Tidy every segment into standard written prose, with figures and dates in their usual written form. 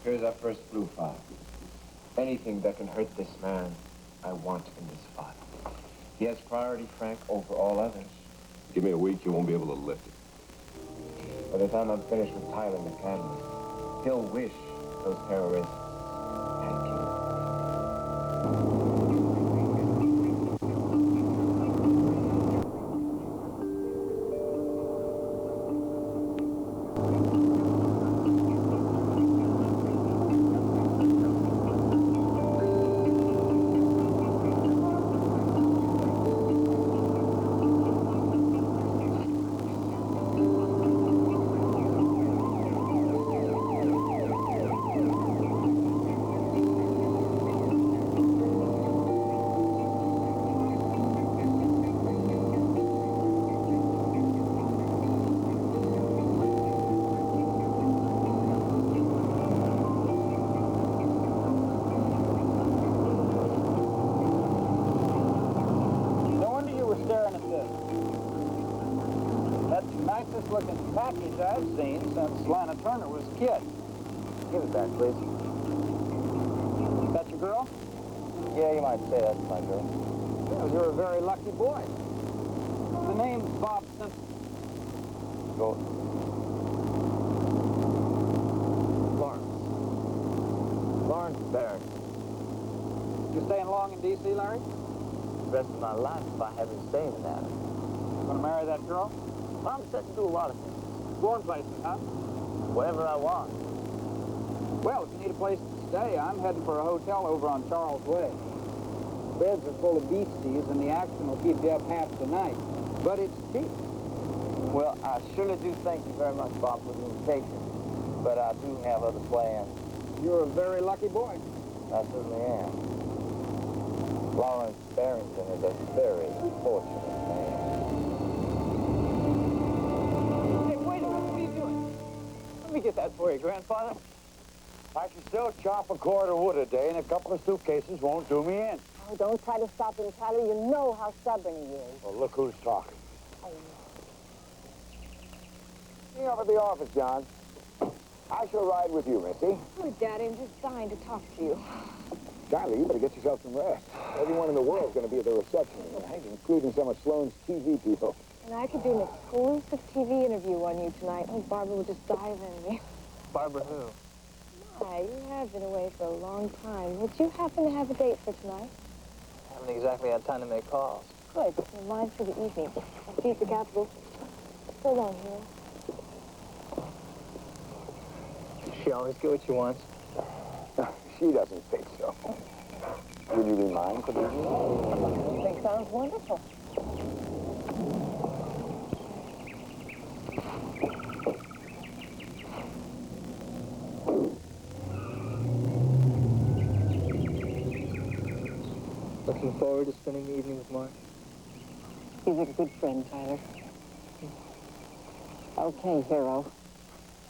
Here's our first blue file. Anything that can hurt this man, I want in this file. He has priority, Frank, over all others. Give me a week, you won't be able to lift it. By the time I'm finished with Tyler McCandless, he'll wish those terrorists had killed him. Looking package I've seen since Lana Turner was a kid. Give it back, please. That your girl? Yeah, you might say that's my girl. Well, you're a very lucky boy. The name's Bob Simpson. Go. Lawrence Barron. You staying long in D.C., Larry? The rest of my life if I haven't stayed in that. You gonna marry that girl? I'm set to do a lot of things. Going places, huh? Whatever I want. Well, if you need a place to stay, I'm heading for a hotel over on Charles Way. Beds are full of beasties, and the action will keep you up half the night. But it's cheap. Well, I surely do thank you very much, Bob, for the invitation. But I do have other plans. You're a very lucky boy. I certainly am. Lawrence Barrington is a very fortunate man. Hey, wait a minute. What are you doing? Let me get that for you, Grandfather. I can still chop a cord of wood a day, and a couple of suitcases won't do me in. Oh, don't try to stop him, Tyler. You know how stubborn he is. Well, look who's talking. Oh. Me up at the office, John. I shall ride with you, Missy. Oh, Daddy, I'm just dying to talk to you. Charlie, you better get yourself some rest. Everyone in the world's going to be at the reception tonight, including some of Sloan's TV people. And I could do an exclusive TV interview on you tonight. Oh, Barbara would just dive in me. Barbara who? Hi, you have been away for a long time. Would you happen to have a date for tonight? I haven't exactly had time to make calls. Good. Well, mine for the evening. I'll see you at the Capitol. So long, hero. She always get what she wants. She doesn't think so. Will you be mine for the evening? I think sounds wonderful. Looking forward to spending the evening with Mark. He's a good friend, Tyler. Okay, hero.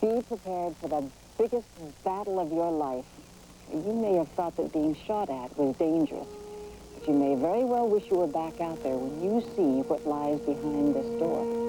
Be prepared for the biggest battle of your life. You may have thought that being shot at was dangerous, but you may very well wish you were back out there when you see what lies behind this door.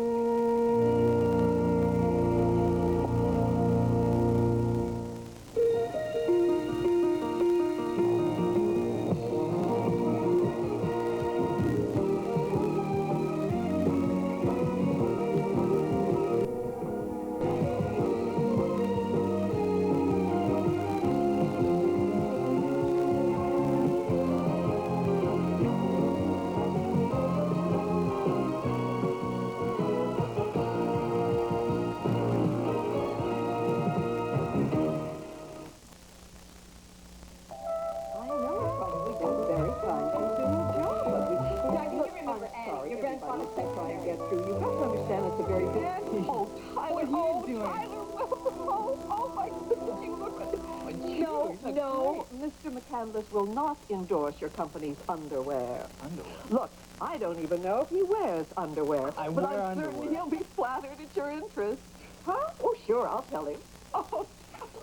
Will not endorse your company's underwear. Underwear? Look, I don't even know if he wears underwear. I but wear I'm underwear. certain he'll be flattered at your interest. Huh? Oh, sure, I'll tell him. Oh,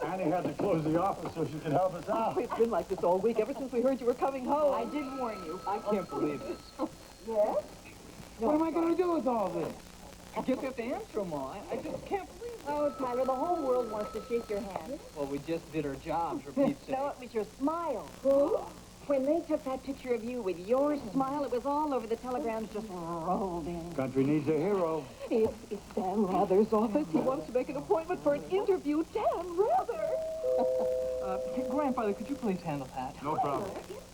Annie had to close the office so she could help us out. it's been like this all week, ever since we heard you were coming home. I did warn you. I can't believe this. Yes? What am I going to do with all this? I just have to answer them all. I just can't believe Oh, Tyler, the whole world wants to shake your hand. Well, we just did our jobs, for Pete's sake. No, it was your smile. When they took that picture of you with your smile, it was all over. The telegrams just rolled in. Country needs a hero. It's Dan Rather's office. He wants to make an appointment for an interview. Dan Rather! Grandfather, could you please handle that? No problem.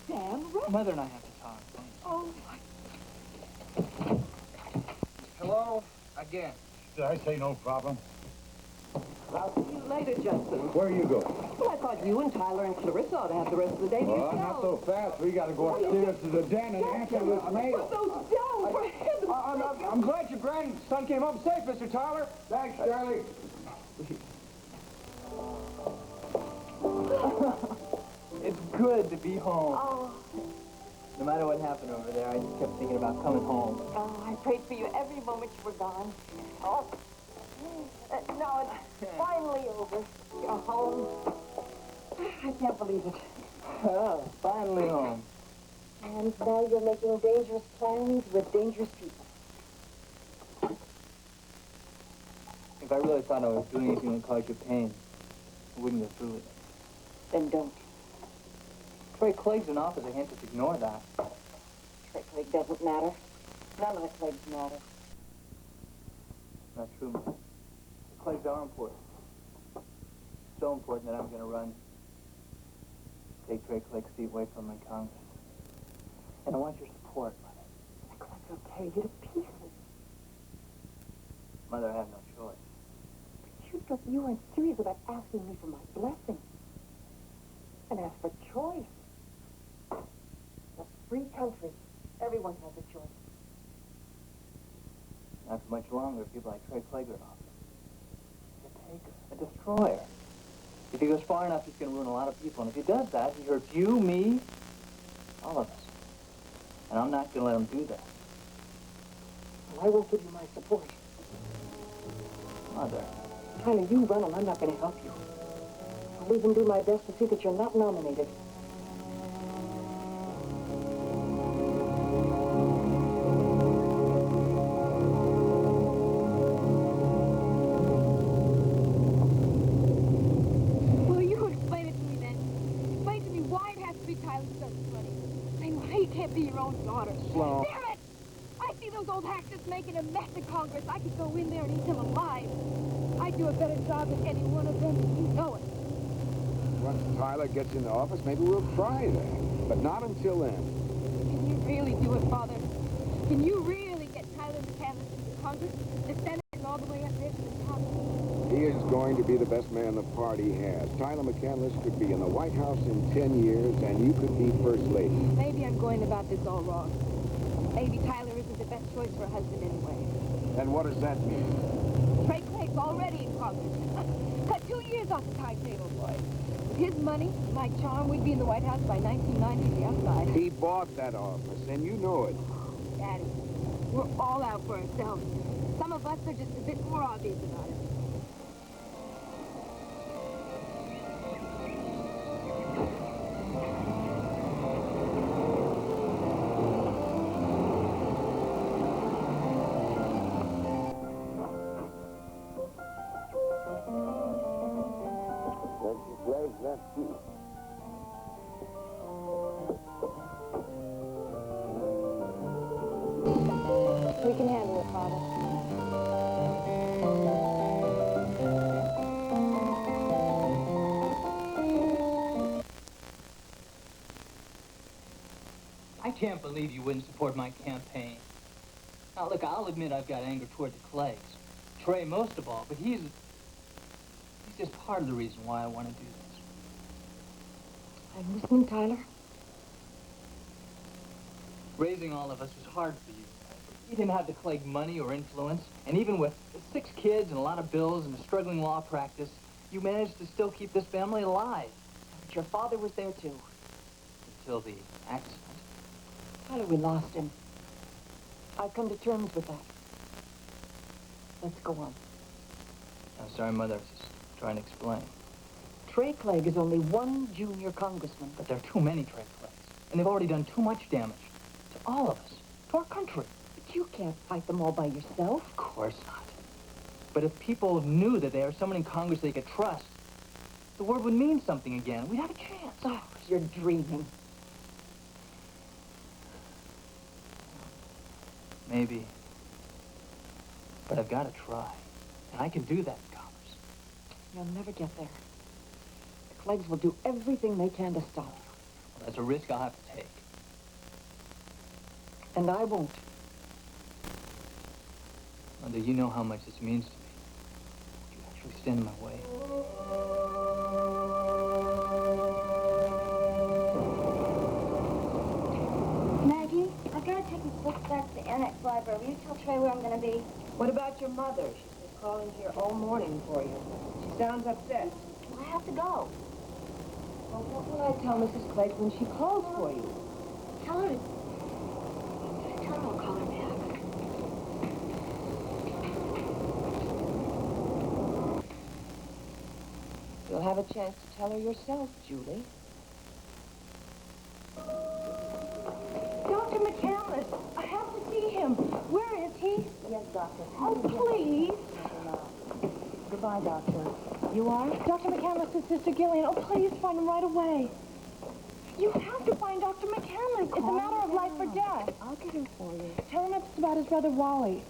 Dan Rather. Mother and I have to talk. Thanks. Oh, Hello? Again. Did I say no problem? I'll see you later, Justin. Where you go? Well, I thought you and Tyler and Clarissa ought to have the rest of the day to yourselves. Not so fast. We got to go upstairs to the den and answer this Put mail. those down, for heaven's sake. I'm glad your grandson came home safe, Mr. Tyler. Thanks, Charlie. It's good to be home. Oh, No matter what happened over there, I just kept thinking about coming home. I prayed for you every moment you were gone. Oh, now it's finally over. You're home. I can't believe it. Oh, finally home. And now you're making dangerous plans with dangerous people. If I really thought I was doing anything that caused you pain, I wouldn't go through with it. Then don't. Trey Clegg's in office. I can't just ignore that. Trey Clegg doesn't matter. None of the Cleggs matter. Not true, Mom. The Cleggs are important. So important that I'm going to run. Take Trey Clegg's seat away from him in Congress. And I want your support, Mother. Clegg's will tear you to pieces. Mother, I have no choice. You weren't serious about asking me for my blessing. And as for choice, a free country, everyone has a choice. Not for much longer if people like Trey Clegg are in office. He's a taker, a destroyer. If he goes far enough, he's going to ruin a lot of people. And if he does that, he hurts you, me, all of us. And I'm not going to let him do that. Well, I won't give you my support. Mother. Tyler, you run and I'm not going to help you. I'll even do my best to see that you're not nominated. Well, you explain it to me then. Explain to me why it has to be Tyler Stubbs running. And why you can't be your own daughter. Sloan. Damn it! I see those old hacks just making a mess of Congress. I could go in there and eat them alive. I'd do a better job than any one of them, and you know it. Once Tyler gets into office, maybe we'll try that. But not until then. Can you really do it, Father? Can you really get Tyler McCandless into Congress, the Senate, and all the way up there to the top? He is going to be the best man the party has. Tyler McCandless could be in the White House in 10 years, and you could be First Lady. Maybe I'm going about this all wrong. Maybe Tyler isn't the best choice for a husband anyway. And what does that mean? Trey Clegg's already in Congress. Cut 2 years off the timetable, boy. With his money, my charm, we'd be in the White House by 1990 the outside. He bought that office, and you know it. Daddy, we're all out for ourselves. Some of us are just a bit more obvious about it. That's you. We can handle it, Father. I can't believe you wouldn't support my campaign. Now, look, I'll admit I've got anger toward the Cleggs. Trey most of all, but he's just part of the reason why I want to do this. I'm listening, Tyler. Raising all of us was hard for you. You didn't have the Clegg money or influence, and even with 6 kids and a lot of bills and a struggling law practice, you managed to still keep this family alive. But your father was there, too. Until the accident. Tyler, we lost him. I've come to terms with that. Let's go on. I'm sorry, Mother. I was just trying to explain. Trey Clegg is only one junior congressman. But there are too many Trey Cleggs, and they've already done too much damage to all of us, to our country. But you can't fight them all by yourself. Of course not. But if people knew that there was someone in Congress they could trust, the word would mean something again. We'd have a chance. Oh, you're dreaming. Maybe. But I've got to try. And I can do that in Congress. You'll never get there. The Cleggs will do everything they can to stop you. Well, that's a risk I'll have to take. And I won't. Mother, you know how much this means to me. You actually stand in my way. Maggie, I've got to take these books back to the annex library. Will you tell Trey where I'm going to be? What about your mother? She's been calling here all morning for you. She sounds upset. I have to go. Well, what will I tell Mrs. Clegg when she calls for you? Tell her I'll call her back. You'll have a chance to tell her yourself, Julie. Dr. McCandless, I have to see him. Where is he? Yes, Doctor. Oh, please. Goodbye, Doctor. You are? Dr. McCandless and Sister Gillian. Oh, please find him right away. You have to find Dr. McCandless. It's a matter of life or death. I'll get him for you. Tell him it's about his brother Wally.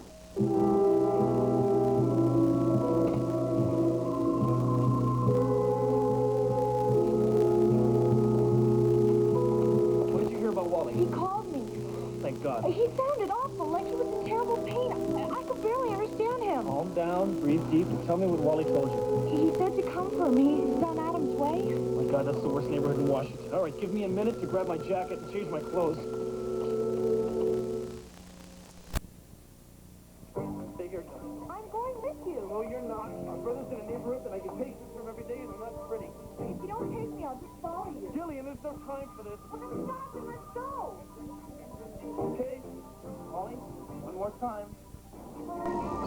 What did you hear about Wally? He called me. Thank God. He sounded awful, like he was in terrible pain. I could barely understand him. Calm down, breathe deep, and tell me what Wally told you. He said to come for me. He's on Adam's way. Oh my God, that's the worst neighborhood in Washington. All right, give me a minute to grab my jacket and change my clothes. Figured. I'm going with you. No, you're not. Our brother's in a neighborhood that I get patients from every day, and I'm not pretty. If you don't take me, I'll just follow you. Gillian, there's no time for this. Well, then stop and let's go. Okay. Wally, one more time.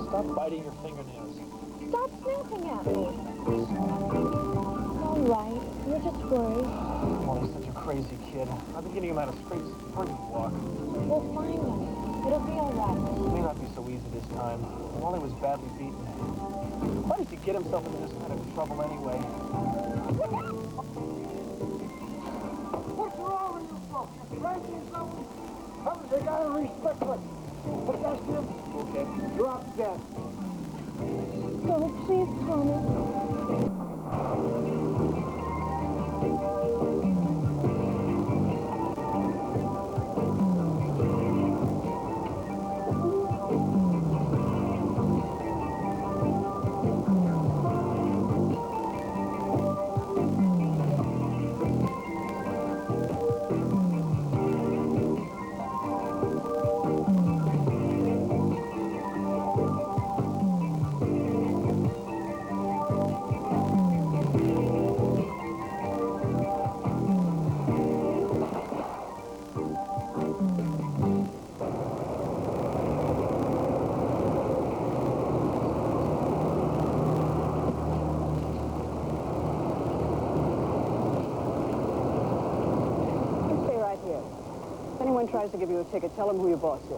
Stop biting your fingernails. Stop snapping at me. All right. You're just worried. Wally's such a crazy kid. I've been getting him out of straight spring walk. We'll find him. It'll be all right. It may not be so easy this time. Wally was badly beaten. Why did he get himself into this kind of trouble anyway? What's wrong with you folks? You drinking something? They gotta reach quickly. What's that, Jim? Okay. Drop dead. Go, please, Thomas. If anyone tries to give you a ticket, tell them who your boss is.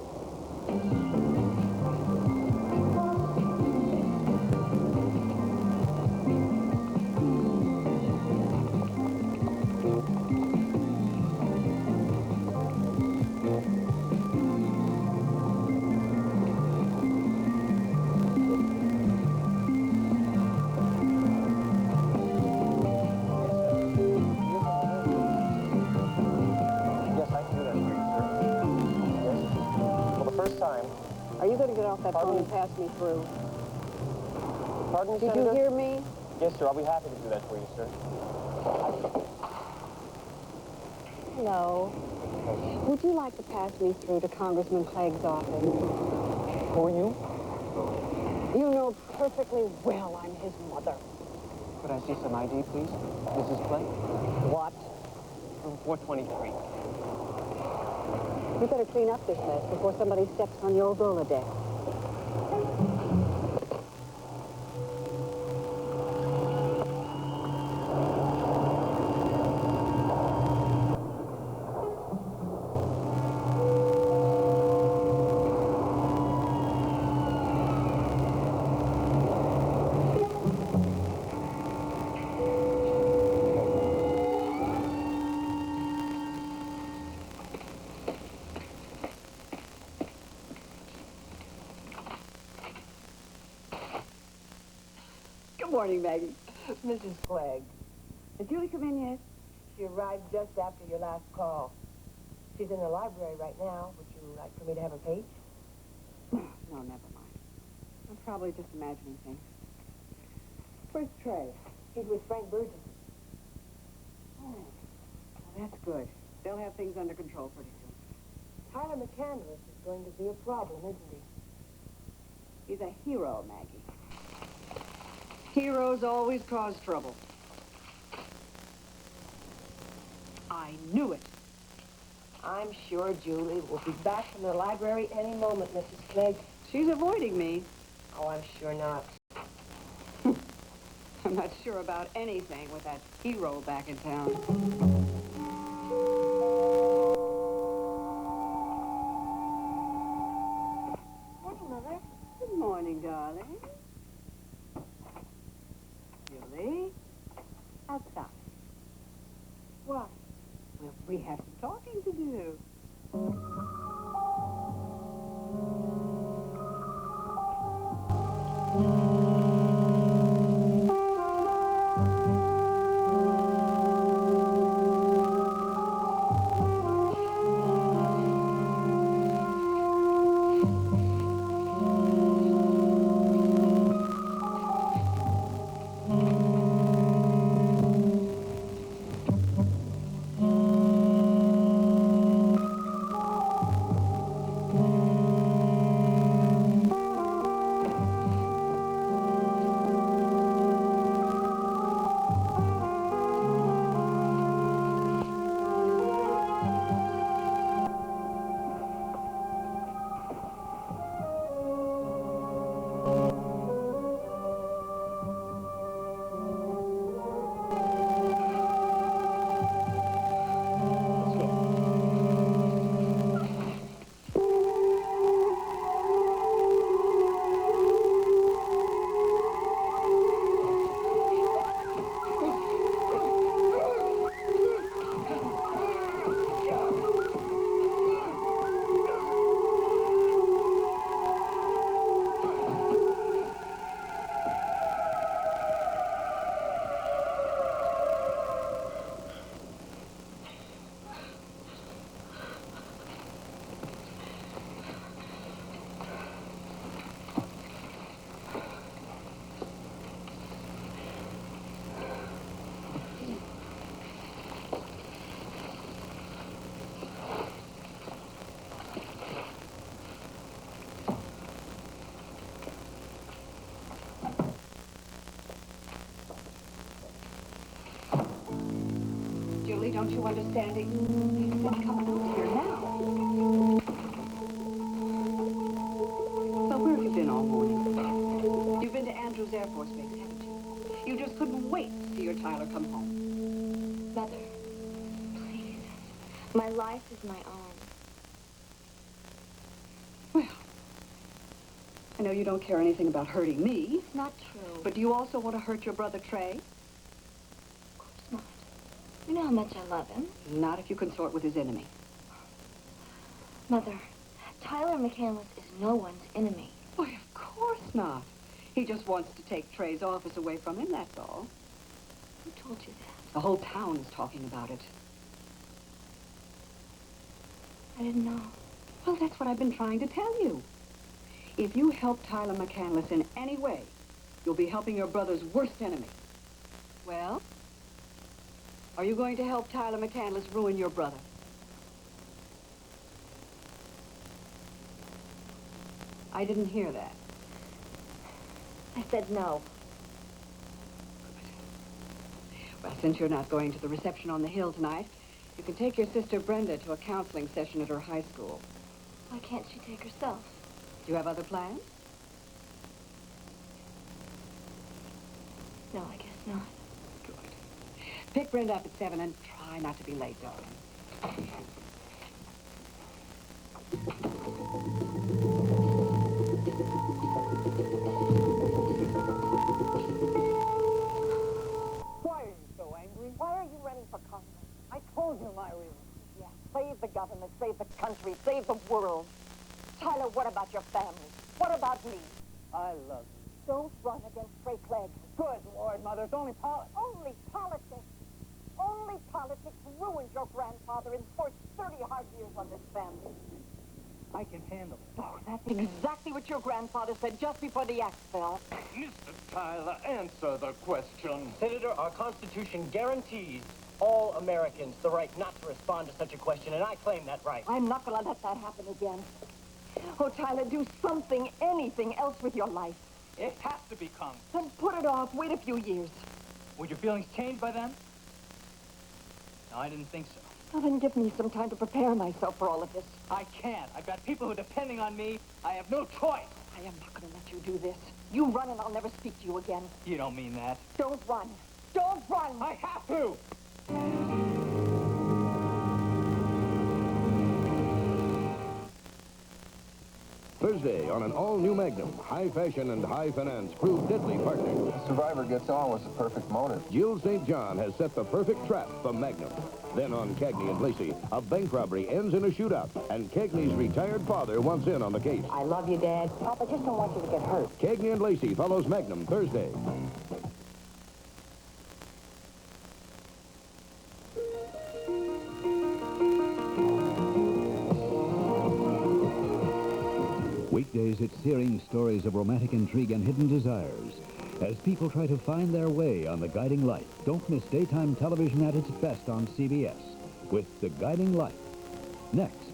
Are you going to get off that phone and pass me through? Pardon me, Did Senator? you hear me? Yes, sir. I'll be happy to do that for you, sir. Hello. Would you like to pass me through to Congressman Clegg's office? Who are you? You know perfectly well I'm his mother. Could I see some ID, please? Mrs. Clegg? What? Room 423. You better clean up this mess before somebody steps on your Rolodex. Good morning, Maggie. Mrs. Clegg, Did Julie come in yet? she arrived just after your last call. She's in the library right now. Would you like for me to have her page? No, never mind. I'm probably just imagining things. Where's Trey? He's with Frank Burgess. Oh, well, that's good. They'll have things under control pretty soon. Tyler McCandless is going to be a problem, isn't he? He's a hero, Maggie. Heroes always cause trouble. I knew it. I'm sure Julie will be back from the library any moment, Mrs. Clegg. She's avoiding me. Oh, I'm sure not. I'm not sure about anything with that hero back in town. Morning, Mother. Good morning, darling. Julie, outside. What? Well, we have some talking to do. Julie, don't you understand it? He's coming out here now. So where have you been all morning? You've been to Andrews Air Force Base, haven't you? You just couldn't wait to see your Tyler come home. Mother, please. My life is my own. Well, I know you don't care anything about hurting me. It's not true. But do you also want to hurt your brother Trey? Of course not. You know how much I love him. Not if you consort with his enemy. Mother, Tyler McCandless is no one's enemy. Why, of course not. He just wants to take Trey's office away from him, that's all. Who told you that? The whole town is talking about it. I didn't know. Well, that's what I've been trying to tell you. If you help Tyler McCandless in any way, you'll be helping your brother's worst enemy. Well, are you going to help Tyler McCandless ruin your brother? I didn't hear that. I said no. Well, since you're not going to the reception on the hill tonight, you can take your sister Brenda to a counseling session at her high school. Why can't she take herself? Do you have other plans? No, I guess not. Good. Pick Brenda up at 7 and try not to be late, darling. Why are you so angry? Why are you running for Congress? I told you my reason. Yeah, save the government, save the country, save the world. Tyler, what about your family? What about me? I love you. Don't run against Ray Clegg. Good Lord, Mother, it's only politics. Only politics. Only politics ruined your grandfather and forced 30 hard years on this family. I can handle it. Oh, that's exactly what your grandfather said just before the axe fell. Mr. Tyler, answer the question. Senator, our Constitution guarantees all Americans the right not to respond to such a question, and I claim that right. I'm not going to let that happen again. Oh, Tyler, do something, anything else with your life. It has to be Congress. Then put it off. Wait a few years. Would your feelings change by then? No, I didn't think so. Well, then give me some time to prepare myself for all of this. I can't. I've got people who are depending on me. I have no choice. I am not going to let you do this. You run and I'll never speak to you again. You don't mean that. Don't run. Don't run. I have to. Thursday on an all-new Magnum, high fashion and high finance prove deadly partners. The survivor gets on with the perfect motive. Jill St. John has set the perfect trap for Magnum. Then on Cagney and Lacey, a bank robbery ends in a shootout, and Cagney's retired father wants in on the case. I love you, Dad. Papa, just don't want you to get hurt. Cagney and Lacey follows Magnum Thursday. Weekdays, it's searing stories of romantic intrigue and hidden desires as people try to find their way on The Guiding Light. Don't miss daytime television at its best on CBS with The Guiding Light. Next.